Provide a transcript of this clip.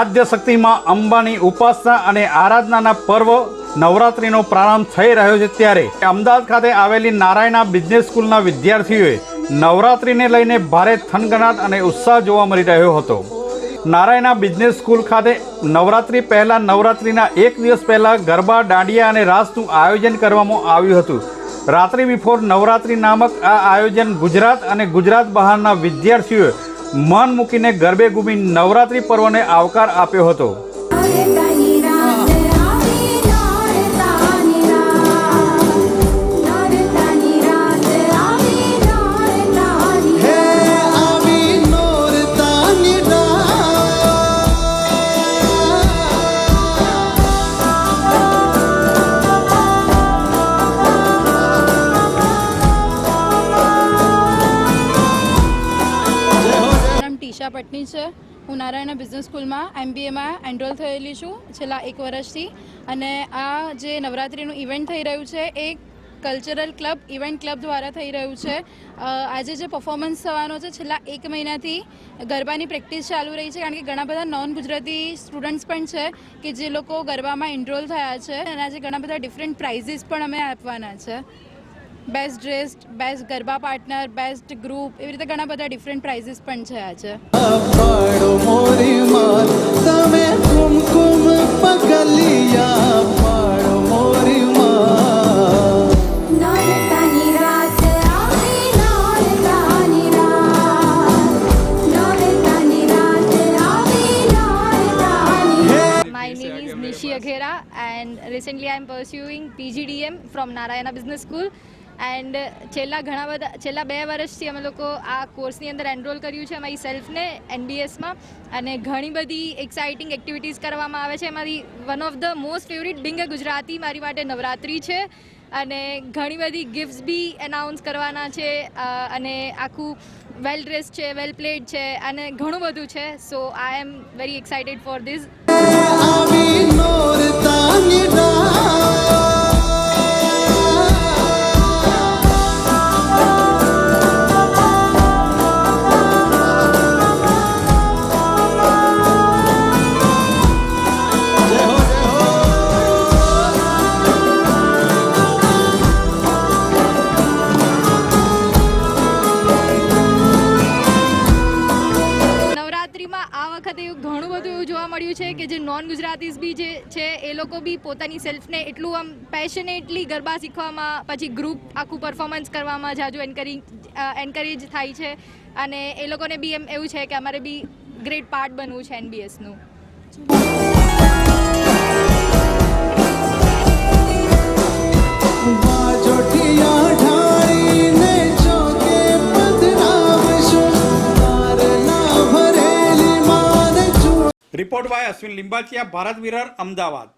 આદ્ય શક્તિ માં અંબાની ઉપાસના અને આરાધનાના પર્વ નવરાત્રિનો પ્રારંભ થઈ રહ્યો છે ત્યારે અમદાવાદ ખાતે આવેલી નારાયણા બિઝનેસ સ્કૂલના વિદ્યાર્થીઓએ નવરાત્રિને લઈને ભારે થનગનાટ અને ઉત્સાહ જોવા મળી રહ્યો હતો। નારાયણા બિઝનેસ સ્કૂલ ખાતે નવરાત્રિ પહેલાં નવરાત્રિના એક દિવસ પહેલાં ગરબા, દાંડિયા અને રાસનું આયોજન કરવામાં આવ્યું હતું। રાત્રિ બિફોર નવરાત્રિ નામક આ આયોજન ગુજરાત અને ગુજરાત બહારના વિદ્યાર્થીઓએ મન મૂકીને ગરબે ઘૂમી નવરાત્રિ પર્વને આવકાર આપ્યો હતો। ટીશા પટની છે। હું નારાયણા બિઝનેસ સ્કૂલમાં MBAમાં એનરોલ થયેલી છું છેલ્લા 1 વર્ષથી। અને આ જે નવરાત્રિનું ઇવેન્ટ થઈ રહ્યું છે એ કલ્ચરલ ક્લબ ઇવેન્ટ ક્લબ દ્વારા થઈ રહ્યું છે। આજે જે પરફોર્મન્સ થવાનો છે છેલ્લા 1 મહિનાથી ગરબાની પ્રેક્ટિસ ચાલુ રહી છે, કારણ કે ઘણા બધા નોન ગુજરાતી સ્ટુડન્ટ્સ પણ છે કે જે લોકો ગરબામાં એનરોલ થયા છે અને આજે ઘણા બધા ડિફરન્ટ પ્રાઇઝીસ પણ અમે આપવાના છે। Best dressed, best garba partner, best group, એવી રીતે ઘણા બધા ડિફરન્ટ પ્રાઇઝીસ પણ છે આજે। My name is Nishi Aghera and recently I am pursuing PGDM from Narayana Business School and છેલ્લા 2 વર્ષથી અમે લોકો આ કોર્સની અંદર એનરોલ કર્યું છે અમારી સેલ્ફને NBSમાં અને ઘણી બધી એક્સાઇટિંગ એક્ટિવિટીઝ કરવામાં આવે છે। એમાંથી one of the most favourite being a Gujarati મારી માટે નવરાત્રિ છે અને ઘણી બધી ગિફ્ટ્સ બી એનાઉન્સ કરવાના છે અને આખું વેલ ડ્રેસ છે, વેલ પ્લેડ છે અને ઘણું બધું છે। So I am very excited for this. નવરાત્રિમાં આ વખતે ઘણું બધું એવું જોવા મળ્યું છે કે જે નોન ગુજરાતીઝ બી જે છે એ લોકો બી પોતાની સેલ્ફને એટલું આમ પેશનેટલી ગરબા શીખવામાં, પછી ગ્રુપ આખું પરફોર્મન્સ કરવામાં જાજુ એન્કરેજ થાય છે અને એ લોકોને બી એમ એવું છે કે અમારે બી ગ્રેટ પાર્ટ બનવું છે NBSનું। રિપોર્ટ બાય અશ્વિન લિંબાચિયા, ભારત વિરર, અમદાવાદ।